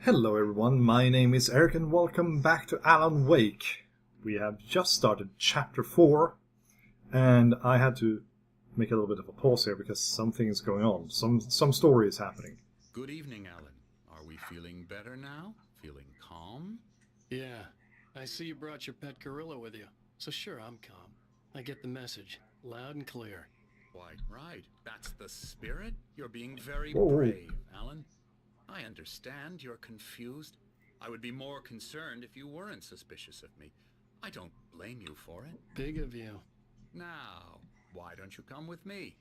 Hello everyone, my name is Eric and welcome back to Alan Wake. We have just started chapter 4 and I had to make a little bit of a pause here because something is going on. Some story is happening. Good evening, Alan. Are we feeling better now? Feeling calm? Yeah, I see you brought your pet gorilla with you. So sure, I'm calm. I get the message, loud and clear. Quite right. That's the spirit. You're being very Whoa. brave, Alan. I understand you're confused. I would be more concerned if you weren't suspicious of me. I don't blame you for it. Big of you. Now, why don't you come with me?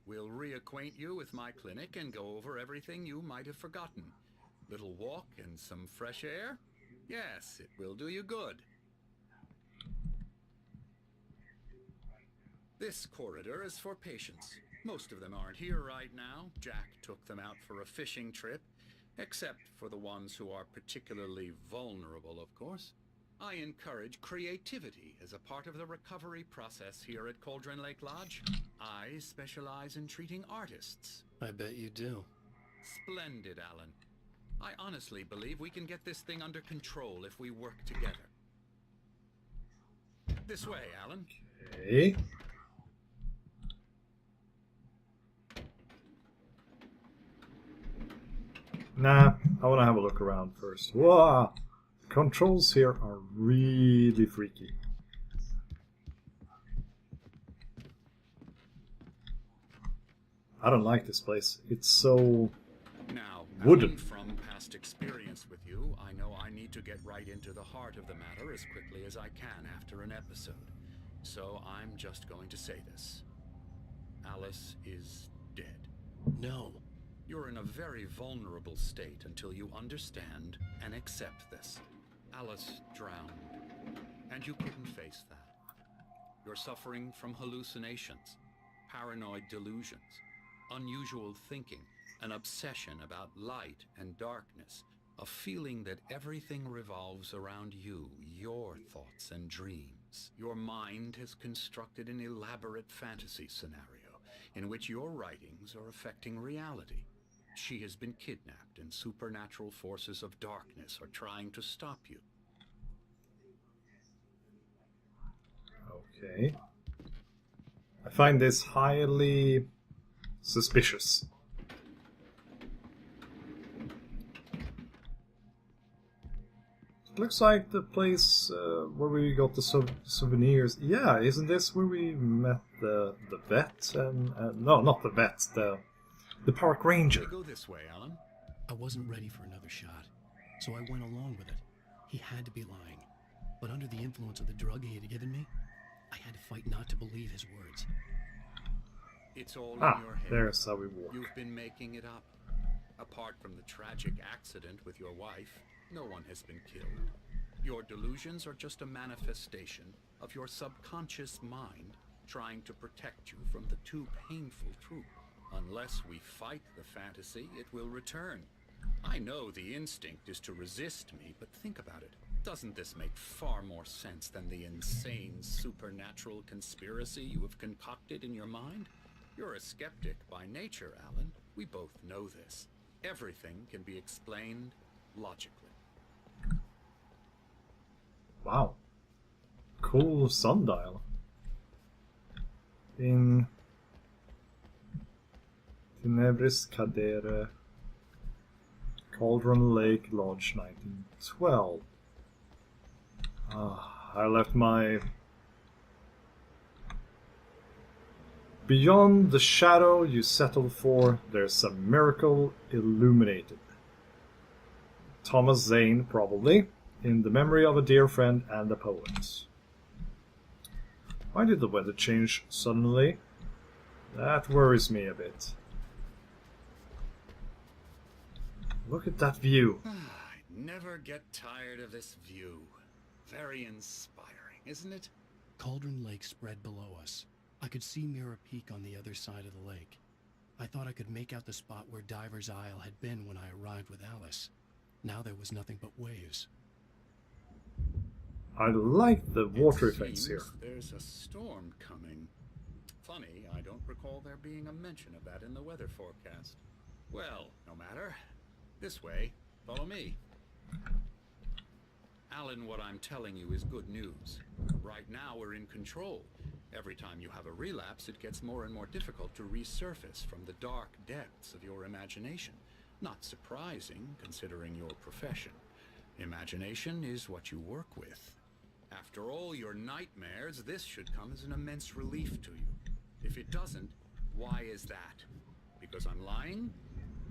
We'll reacquaint you with my clinic and go over everything you might have forgotten. Little walk and some fresh air? Yes, it will do you good. This corridor is for patients. Most of them aren't here right now. Jack took them out for a fishing trip, except for the ones who are particularly vulnerable, of course. I encourage creativity as a part of the recovery process here at Cauldron Lake Lodge. I specialize in treating artists. I bet you do. Splendid, Alan. I honestly believe we can get this thing under control if we work together. This way, Alan. Okay. Nah, I want to have a look around first. Whoa! Controls here are really freaky. I don't like this place. It's so Now, wooden. from past experience with you, I know I need to get right into the heart of the matter as quickly as I can after an episode. So I'm just going to say this. Alice is dead. No. You're in a very vulnerable state until you understand and accept this. Alice drowned, and you couldn't face that. You're suffering from hallucinations, paranoid delusions, unusual thinking, an obsession about light and darkness, a feeling that everything revolves around you, your thoughts and dreams. Your mind has constructed an elaborate fantasy scenario in which your writings are affecting reality. She has been kidnapped and supernatural forces of darkness are trying to stop you. Okay. I find this highly suspicious. It looks like the place where we got the souvenirs. Yeah, isn't this where we met the vet? And no, not the vet. The park ranger. Go this way, Alan. I wasn't ready for another shot, so I went along with it. He had to be lying. But under the influence of the drug he had given me, I had to fight not to believe his words. It's all in your head. There's how we walk. You've been making it up. Apart from the tragic accident with your wife, no one has been killed. Your delusions are just a manifestation of your subconscious mind trying to protect you from the too painful truth. Unless we fight the fantasy, it will return. I know the instinct is to resist me, but think about it. Doesn't this make far more sense than the insane supernatural conspiracy you have concocted in your mind? You're a skeptic by nature, Alan. We both know this. Everything can be explained logically. Wow. Cool sundial. In Tenebris Cadere, Cauldron Lake Lodge, 1912. I left my... Beyond the shadow you settle for, there's a miracle illuminated. Thomas Zane, probably, in the memory of a dear friend and a poet. Why did the weather change suddenly? That worries me a bit. Look at that view. I never get tired of this view. Very inspiring, isn't it? Cauldron Lake spread below us. I could see Mirror Peak on the other side of the lake. I thought I could make out the spot where Diver's Isle had been when I arrived with Alice. Now there was nothing but waves. I like the water effects here. There's a storm coming. Funny, I don't recall there being a mention of that in the weather forecast. Well, no matter. This way. Follow me. Alan, what I'm telling you is good news. Right now we're in control. Every time you have a relapse, it gets more and more difficult to resurface from the dark depths of your imagination. Not surprising, considering your profession. Imagination is what you work with. After all your nightmares, this should come as an immense relief to you. If it doesn't, why is that? Because I'm lying?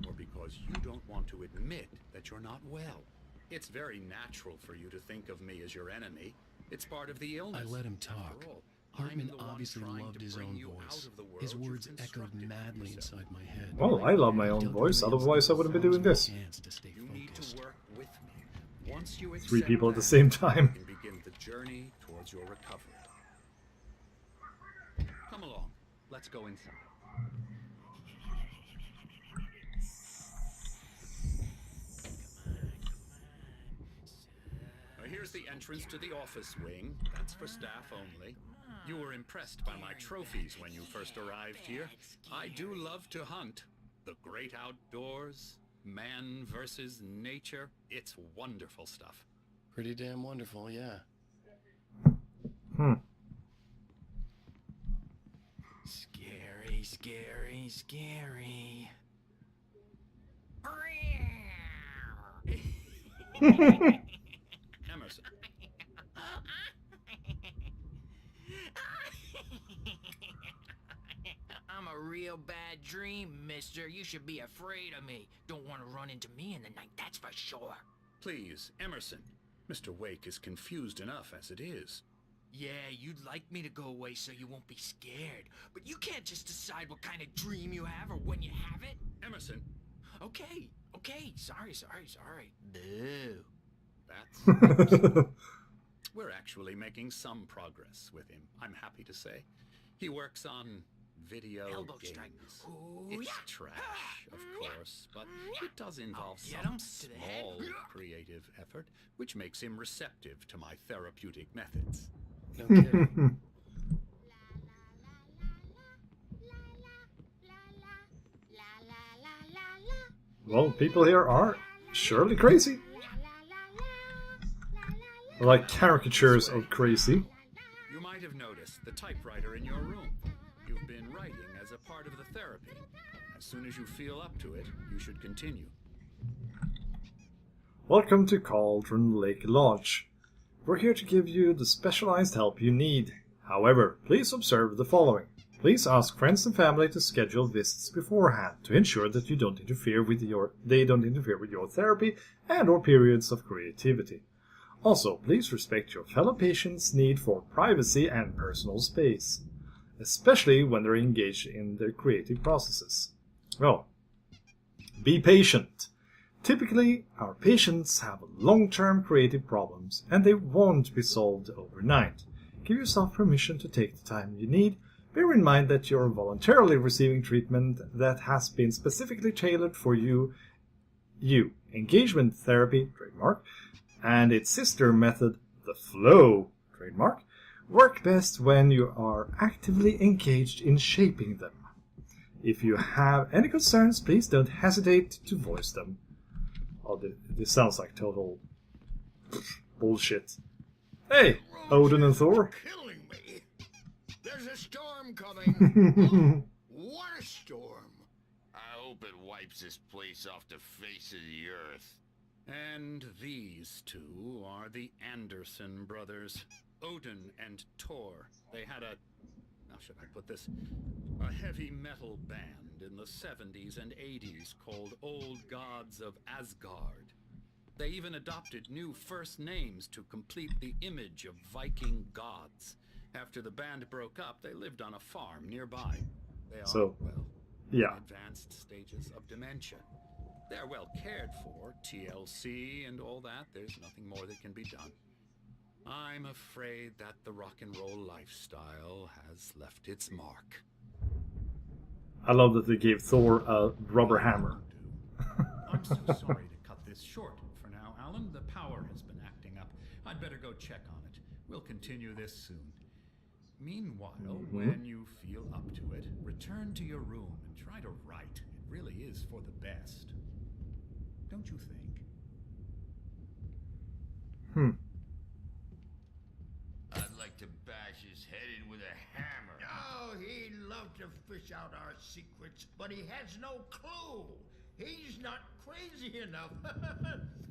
Or because you don't want to admit that you're not well? It's very natural for you to think of me as your enemy. It's part of the illness. I let him talk. After all, Hartman I'm the one obviously trying loved to his bring own you out voice. of the world His you've words echoed constructed for madly yourself. inside my head. Well, I love my own Delta voice, Williams otherwise I wouldn't be doing this. chance to stay You need to focused. work with me. Once you Three accept people at the that, same time. you can begin the journey towards your recovery. Come along. Let's go inside. Here's the entrance to the office wing. That's for staff only. You were impressed by my trophies when you first arrived here. I do love to hunt. The great outdoors, man versus nature. It's wonderful stuff. Pretty damn wonderful, yeah. Scary, scary, scary. Emerson. I'm a real bad dream, mister. You should be afraid of me. Don't want to run into me in the night, that's for sure. Please, Emerson. Mr. Wake is confused enough as it is. Yeah, you'd like me to go away so you won't be scared. But you can't just decide what kind of dream you have or when you have it. Emerson, Okay. Sorry. Boo. that's... We're actually making some progress with him, I'm happy to say. He works on video Elbow games. strike. Ooh, It's yeah. trash, of course, but it does involve Get some 'em to the head. small creative effort, which makes him receptive to my therapeutic methods. No kidding. Well, people here are surely crazy. Like caricatures of crazy. You might have noticed the typewriter in your room. You've been writing as a part of the therapy. As soon as you feel up to it, you should continue. Welcome to Cauldron Lake Lodge. We're here to give you the specialized help you need. However, please observe the following. Please ask friends and family to schedule visits beforehand to ensure that they don't interfere with your therapy and or periods of creativity. Also, please respect your fellow patients' need for privacy and personal space, especially when they're engaged in their creative processes. Well, be patient. Typically, our patients have long-term creative problems and they won't be solved overnight. Give yourself permission to take the time you need. Bear in mind that you're voluntarily receiving treatment that has been specifically tailored for you. Engagement therapy, trademark, and its sister method, the flow, trademark, work best when you are actively engaged in shaping them. If you have any concerns, please don't hesitate to voice them. Oh, this sounds like total bullshit. Hey, Odin and Thor. Killing me. There's a storm coming. What a storm. I hope it wipes this place off the face of the earth. And these two are the Anderson brothers, Odin and Thor. They had how should I put this? A heavy metal band in the 70s and 80s called Old Gods of Asgard. They even adopted new first names to complete the image of Viking gods. After the band broke up, they lived on a farm nearby. They are, in advanced stages of dementia. They're well cared for, TLC and all that. There's nothing more that can be done. I'm afraid that the rock and roll lifestyle has left its mark. I love that they gave Thor a rubber hammer. I'm so sorry to cut this short for now, Alan. The power has been acting up. I'd better go check on it. We'll continue this soon. Meanwhile, when you feel up to it, return to your room and try to write. It really is for the best. Don't you think? I'd like to bash his head in with a hammer. Oh, he'd love to fish out our secrets, but he has no clue. He's not crazy enough.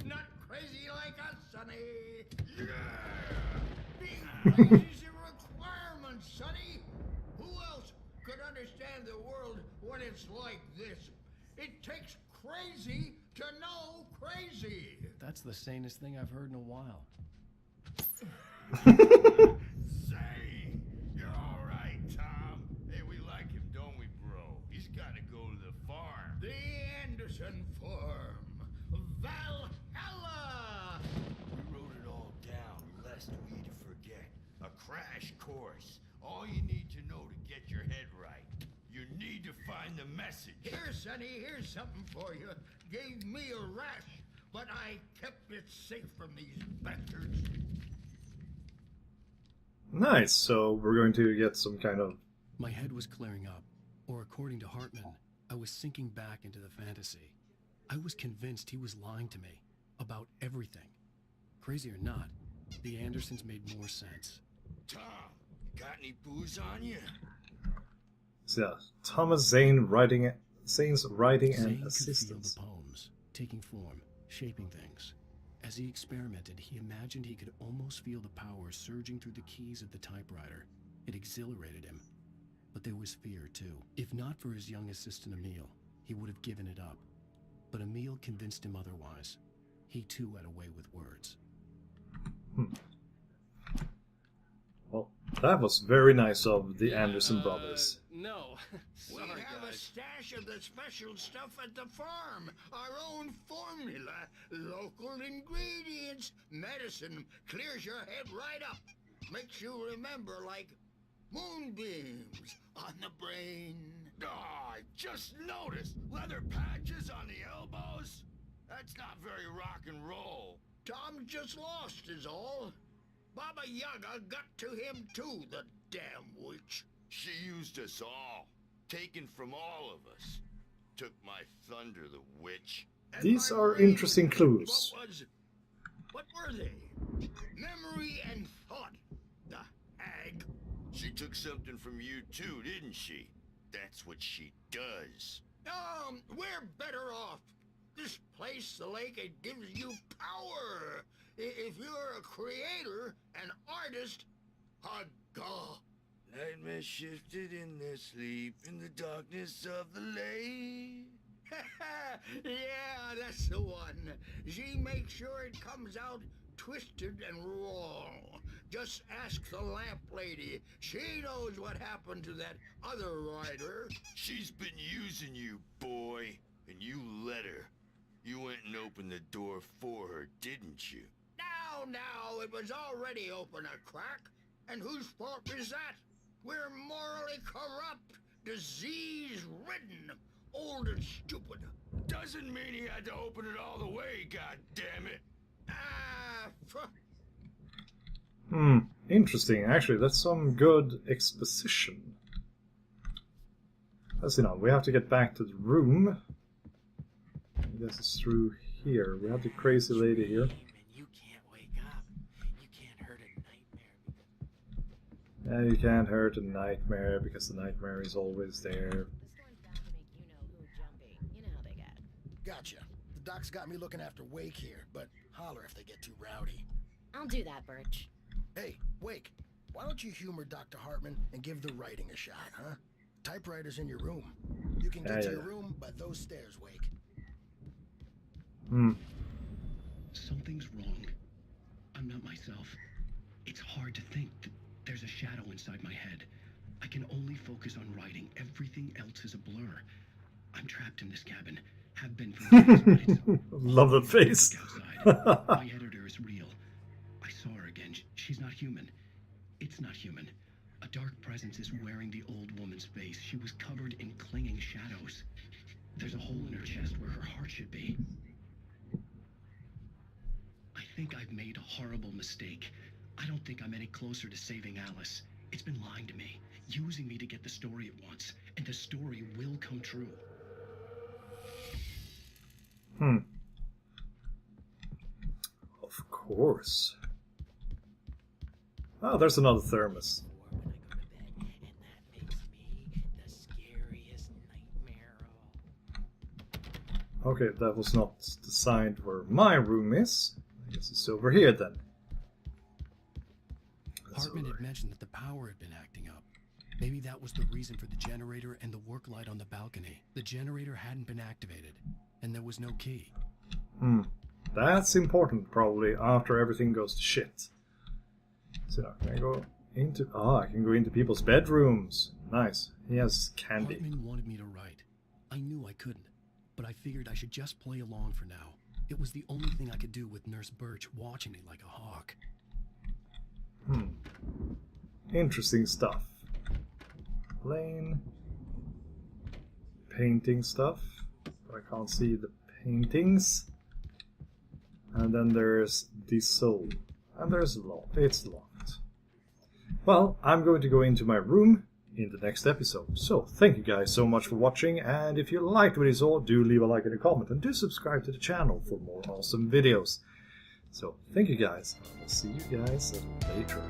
Not crazy like us, Sonny. Being crazy's a requirement, Sonny. Who else could understand the world when it's like this? It takes crazy to know crazy. That's the sanest thing I've heard in a while. Say, you're all right, Tom. Hey, we like him, don't we, bro? He's got to go to the farm. The Anderson Farm. Valhalla! We wrote it all down, lest we forget. A crash course. All you need to know to get your head right. You need to find the message. Here, Sonny, here's something for you. Gave me a rash, but I kept it safe from these bastards. Nice, so we're going to get some kind of... My head was clearing up, or according to Hartman, I was sinking back into the fantasy. I was convinced he was lying to me about everything. Crazy or not, the Andersons made more sense. Tom, got any booze on you? So, yeah, Thomas Zane writing... Zane's writing Zane and could feel assistance. the poems, taking form, shaping things. As he experimented, he imagined he could almost feel the power surging through the keys of the typewriter. It exhilarated him. But there was fear, too. If not for his young assistant Emil, he would have given it up. But Emil convinced him otherwise. He, too, had a way with words. Well, that was very nice of the Anderson brothers. No. We have a stash of the special stuff at the farm. Our own formula. Local ingredients. Medicine clears your head right up. Makes you remember like moonbeams on the brain. Oh, I just noticed. Leather patches on the elbows? That's not very rock and roll. Tom just lost is all. Baba Yaga got to him too, the damn witch. She used us all. Taken from all of us. Took my thunder, the witch. And These my are brain, interesting clues. What were they? Memory and thought. The hag. She took something from you too, didn't she? That's what she does. We're better off. This place, the lake, it gives you power. If you're a creator, an artist, a god. Nightmare shifted in their sleep in the darkness of the lake. Yeah, that's the one. She makes sure it comes out twisted and wrong. Just ask the lamp lady. She knows what happened to that other rider. She's been using you, boy, and you let her. You went and opened the door for her, didn't you? Now, it was already open a crack. And whose fault is that? We're morally corrupt, disease-ridden, old and stupid. Doesn't mean he had to open it all the way, goddammit. Interesting. Actually, that's some good exposition. Let's see now. We have to get back to the room. I guess it's through here. We have the crazy lady here. You can't wake up. You can't hurt a nightmare. Yeah, you can't hurt a nightmare because the nightmare is always there. The storm's bound to make you-know-who jumpy. You know how they get. Gotcha. The doc's got me looking after Wake here, but holler if they get too rowdy. I'll do that, Birch. Hey, Wake, why don't you humor Dr. Hartman and give the writing a shot, huh? Typewriter's in your room. You can get to your room by those stairs, Wake. Something's wrong. I'm not myself. It's hard to think that there's a shadow inside my head. I can only focus on writing. Everything else is a blur. I'm trapped in this cabin. Have been for years, but it's Love the face. outside. My editor is real. I saw her again. She's not human. It's not human. A dark presence is wearing the old woman's face. She was covered in clinging shadows. There's a hole in her chest where her heart should be. I think I've made a horrible mistake. I don't think I'm any closer to saving Alice. It's been lying to me, using me to get the story it wants, and the story will come true. Of course. Oh, there's another thermos. When I go to bed, and that makes me the scariest nightmare of all. Okay, that was not designed where my room is. I guess it's over here then. Hartman had mentioned that the power had been acting up. Maybe that was the reason for the generator and the work light on the balcony. The generator hadn't been activated, and there was no key. That's important, probably, after everything goes to shit. So, can I go into... I can go into people's bedrooms. Nice. He has candy. Hartman wanted me to write. I knew I couldn't, but I figured I should just play along for now. It was the only thing I could do with Nurse Birch watching me like a hawk. Interesting stuff. Plain. Painting stuff. But I can't see the paintings. And then there's the soul. And there's locked. It's locked. Well, I'm going to go into my room in the next episode. So, thank you guys so much for watching, and if you liked what you saw, do leave a like and a comment, and do subscribe to the channel for more awesome videos. So, thank you guys, and I will see you guys later.